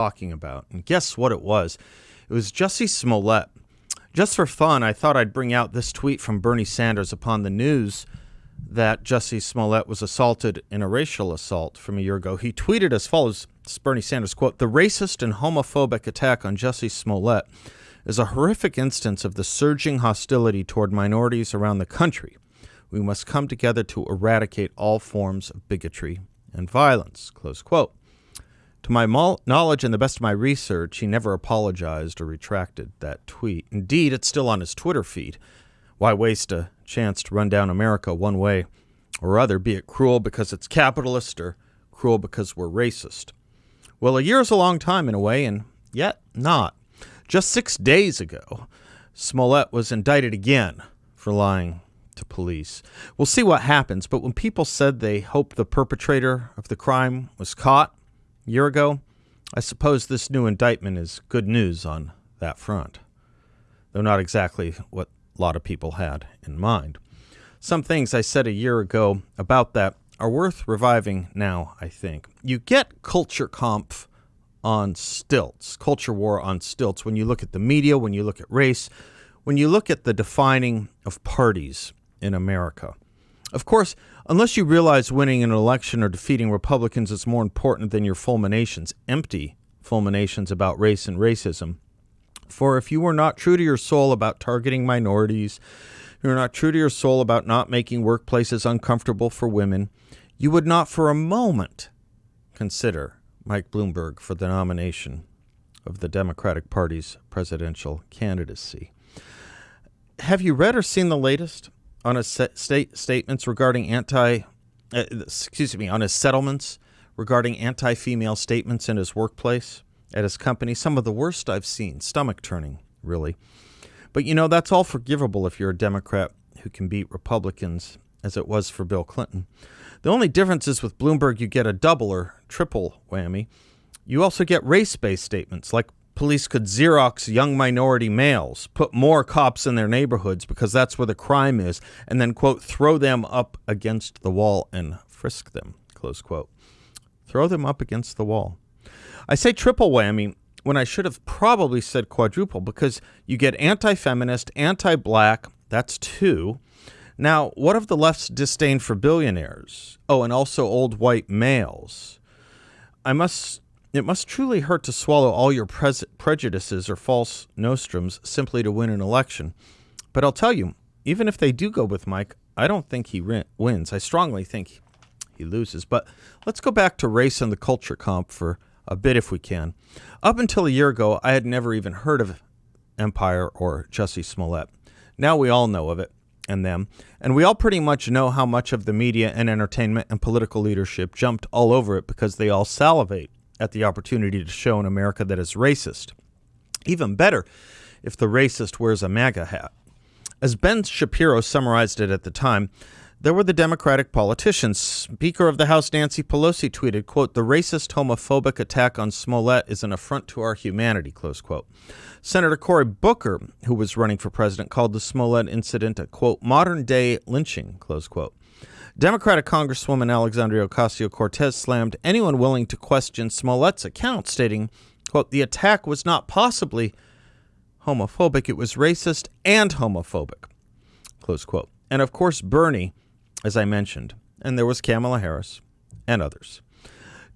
talking about. And guess what it was? It was Jussie Smollett. Just for fun, I thought I'd bring out this tweet from Bernie Sanders upon the news that Jussie Smollett was assaulted in a racial assault from a year ago. He tweeted as follows, this is Bernie Sanders, quote, "The racist and homophobic attack on Jussie Smollett is a horrific instance of the surging hostility toward minorities around the country. We must come together to eradicate all forms of bigotry and violence," close quote. To my knowledge and the best of my research, he never apologized or retracted that tweet. Indeed, it's still on his Twitter feed. Why waste a chance to run down America one way or other, be it cruel because it's capitalist or cruel because we're racist? Well, a year is a long time in a way, and yet not. Just 6 days ago, Smollett was indicted again for lying to police. We'll see what happens, but when people said they hoped the perpetrator of the crime was caught a year ago, I suppose this new indictment is good news on that front, though not exactly what a lot of people had in mind. Some things I said a year ago about that are worth reviving now, I think. You get culture conf on stilts, culture war on stilts, when you look at the media, when you look at race, when you look at the defining of parties in America. Of course, unless you realize winning an election or defeating Republicans is more important than your fulminations, empty fulminations about race and racism. For if you were not true to your soul about targeting minorities, you're not true to your soul about not making workplaces uncomfortable for women, you would not for a moment consider Mike Bloomberg for the nomination of the Democratic Party's presidential candidacy. Have you read or seen the latest on his statements regarding on his settlements regarding anti-female statements in his workplace, at his company? Some of the worst I've seen. Stomach-turning, really. But, that's all forgivable if you're a Democrat who can beat Republicans, as it was for Bill Clinton. The only difference is with Bloomberg, you get a double or triple whammy. You also get race-based statements, like police could Xerox young minority males, put more cops in their neighborhoods because that's where the crime is, and then, quote, throw them up against the wall and frisk them, close quote. Throw them up against the wall. I say triple whammy when I should have probably said quadruple, because you get anti-feminist, anti-black, that's two. Now, what of the left's disdain for billionaires? Oh, and also old white males. It must truly hurt to swallow all your prejudices or false nostrums simply to win an election. But I'll tell you, even if they do go with Mike, I don't think he wins. I strongly think he loses. But let's go back to race and the culture comp for a bit if we can. Up until a year ago, I had never even heard of Empire or Jussie Smollett. Now we all know of it and them. And we all pretty much know how much of the media and entertainment and political leadership jumped all over it because they all salivate at the opportunity to show an America that is racist. Even better if the racist wears a MAGA hat. As Ben Shapiro summarized it at the time, there were the Democratic politicians. Speaker of the House Nancy Pelosi tweeted, quote, "The racist, homophobic attack on Smollett is an affront to our humanity," close quote. Senator Cory Booker, who was running for president, called the Smollett incident a, quote, "modern-day lynching," close quote. Democratic Congresswoman Alexandria Ocasio-Cortez slammed anyone willing to question Smollett's account, stating, quote, "The attack was not possibly homophobic, it was racist and homophobic," close quote. And of course, Bernie, as I mentioned, and there was Kamala Harris and others.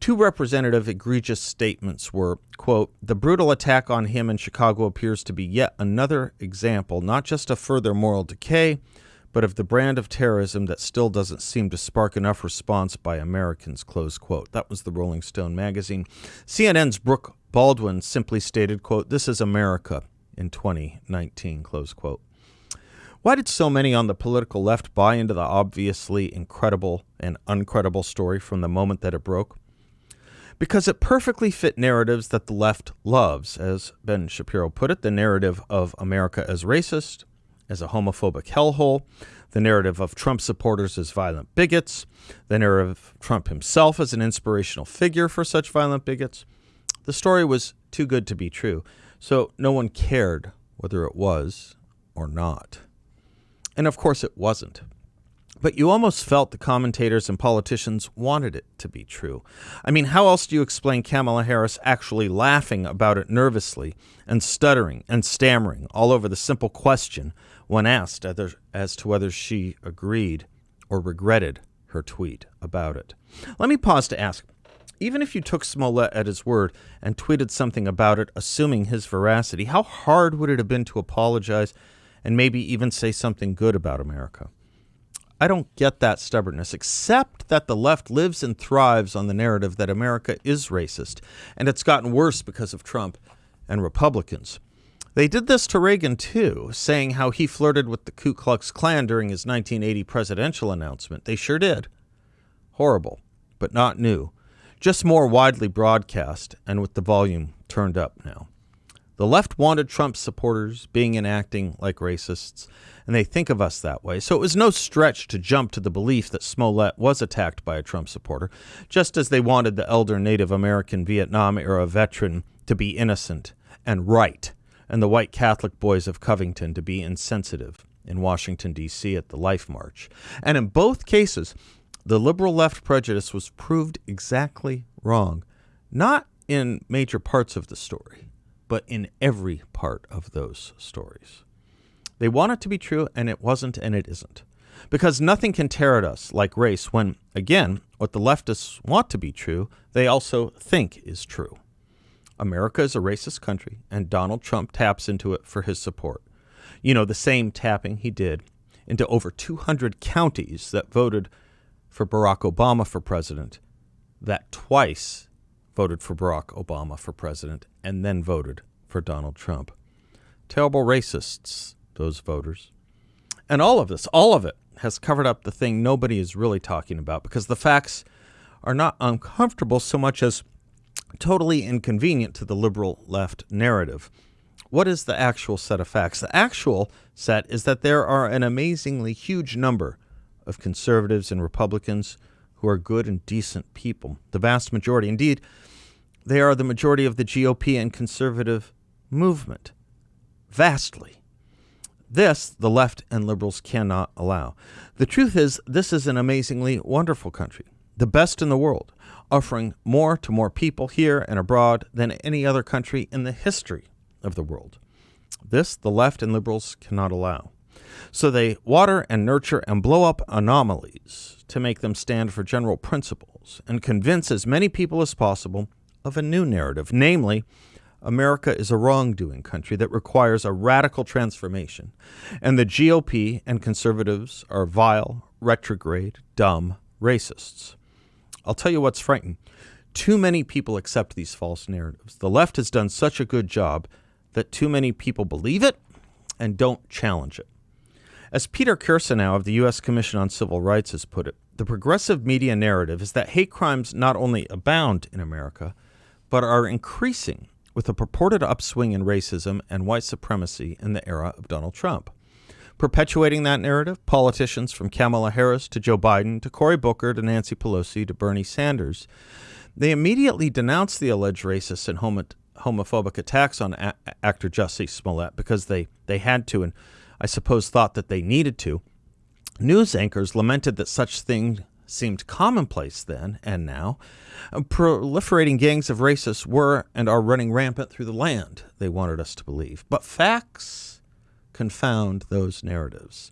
Two representative egregious statements were, quote, "The brutal attack on him in Chicago appears to be yet another example, not just of further moral decay, but of the brand of terrorism that still doesn't seem to spark enough response by Americans," close quote. That was the Rolling Stone magazine. CNN's Brooke Baldwin simply stated, quote, "This is America in 2019," close quote. Why did so many on the political left buy into the obviously incredible and uncredible story from the moment that it broke? Because it perfectly fit narratives that the left loves. As Ben Shapiro put it, the narrative of America as racist, as a homophobic hellhole, the narrative of Trump supporters as violent bigots, the narrative of Trump himself as an inspirational figure for such violent bigots. The story was too good to be true, so no one cared whether it was or not. And of course it wasn't. But you almost felt the commentators and politicians wanted it to be true. I mean, how else do you explain Kamala Harris actually laughing about it nervously and stuttering and stammering all over the simple question when asked as to whether she agreed or regretted her tweet about it? Let me pause to ask, even if you took Smollett at his word and tweeted something about it, assuming his veracity, how hard would it have been to apologize and maybe even say something good about America? I don't get that stubbornness, except that the left lives and thrives on the narrative that America is racist, and it's gotten worse because of Trump and Republicans. They did this to Reagan, too, saying how he flirted with the Ku Klux Klan during his 1980 presidential announcement. They sure did. Horrible, but not new. Just more widely broadcast and with the volume turned up now. The left wanted Trump supporters being and acting like racists, and they think of us that way. So it was no stretch to jump to the belief that Smollett was attacked by a Trump supporter, just as they wanted the elder Native American Vietnam-era veteran to be innocent and right, and the white Catholic boys of Covington to be insensitive in Washington, D.C. at the Life March. And in both cases, the liberal left prejudice was proved exactly wrong, not in major parts of the story, but in every part of those stories. They want it to be true, and it wasn't, and it isn't. Because nothing can tear at us like race when, again, what the leftists want to be true, they also think is true. America is a racist country, and Donald Trump taps into it for his support. You know, the same tapping he did into over 200 counties that voted for Barack Obama for president, that twice voted for Barack Obama for president, and then voted for Donald Trump. Terrible racists, those voters. And all of it has covered up the thing nobody is really talking about, because the facts are not uncomfortable so much as totally inconvenient to the liberal left narrative. What is the actual set of facts? The actual set is that there are an amazingly huge number of conservatives and Republicans who are good and decent people. The vast majority. Indeed, they are the majority of the GOP and conservative movement. Vastly. This, the left and liberals cannot allow. The truth is, this is an amazingly wonderful country, the best in the world, offering more to more people here and abroad than any other country in the history of the world. This, the left and liberals cannot allow. So they water and nurture and blow up anomalies to make them stand for general principles and convince as many people as possible of a new narrative, namely, America is a wrongdoing country that requires a radical transformation, and the GOP and conservatives are vile, retrograde, dumb racists. I'll tell you what's frightening. Too many people accept these false narratives. The left has done such a good job that too many people believe it and don't challenge it. As Peter Kirsanow of the U.S. Commission on Civil Rights has put it, the progressive media narrative is that hate crimes not only abound in America, but are increasing with a purported upswing in racism and white supremacy in the era of Donald Trump. Perpetuating that narrative, politicians from Kamala Harris to Joe Biden to Cory Booker to Nancy Pelosi to Bernie Sanders, they immediately denounced the alleged racist and homophobic attacks on actor Jussie Smollett because they had to, and I suppose thought that they needed to. News anchors lamented that such things seemed commonplace then and now. Proliferating gangs of racists were and are running rampant through the land, they wanted us to believe. But facts confound those narratives.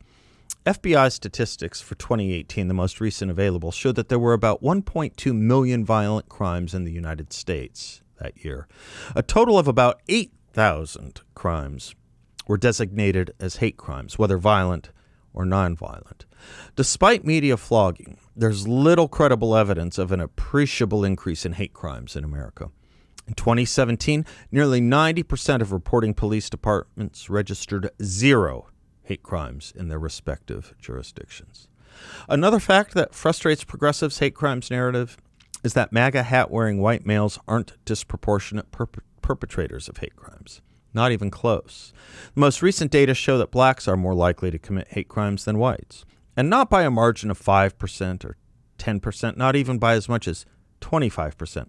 FBI statistics for 2018, the most recent available, showed that there were about 1.2 million violent crimes in the United States that year. A total of about 8,000 crimes were designated as hate crimes, whether violent or nonviolent. Despite media flogging, there's little credible evidence of an appreciable increase in hate crimes in America. In 2017, nearly 90% of reporting police departments registered 0 hate crimes in their respective jurisdictions. Another fact that frustrates progressives' hate crimes narrative is that MAGA hat-wearing white males aren't disproportionate perpetrators of hate crimes. Not even close. The most recent data show that blacks are more likely to commit hate crimes than whites, and not by a margin of 5% or 10%, not even by as much as 25%.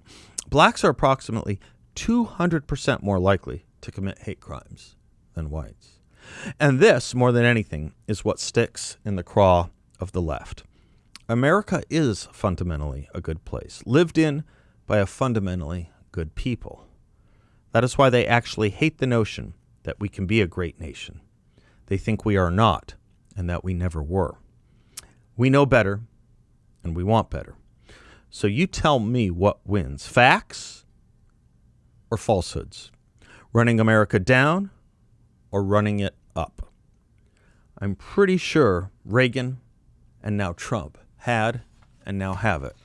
Blacks are approximately 200% more likely to commit hate crimes than whites. And this, more than anything, is what sticks in the craw of the left. America is fundamentally a good place, lived in by a fundamentally good people. That is why they actually hate the notion that we can be a great nation. They think we are not, and that we never were. We know better, and we want better. So you tell me what wins, facts or falsehoods? Running America down or running it up? I'm pretty sure Reagan and now Trump had and now have it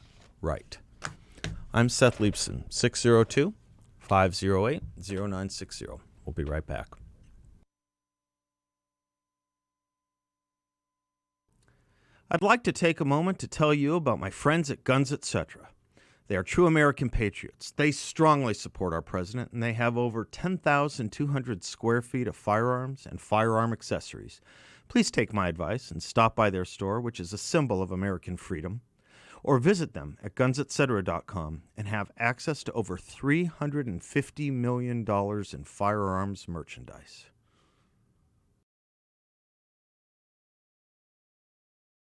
right. I'm Seth Leibsohn, 602-508-0960. We'll be right back. I'd like to take a moment to tell you about my friends at Guns Etc. They are true American patriots. They strongly support our president, and they have over 10,200 square feet of firearms and firearm accessories. Please take my advice and stop by their store, which is a symbol of American freedom, or visit them at gunsetcetera.com and have access to over $350 million in firearms merchandise.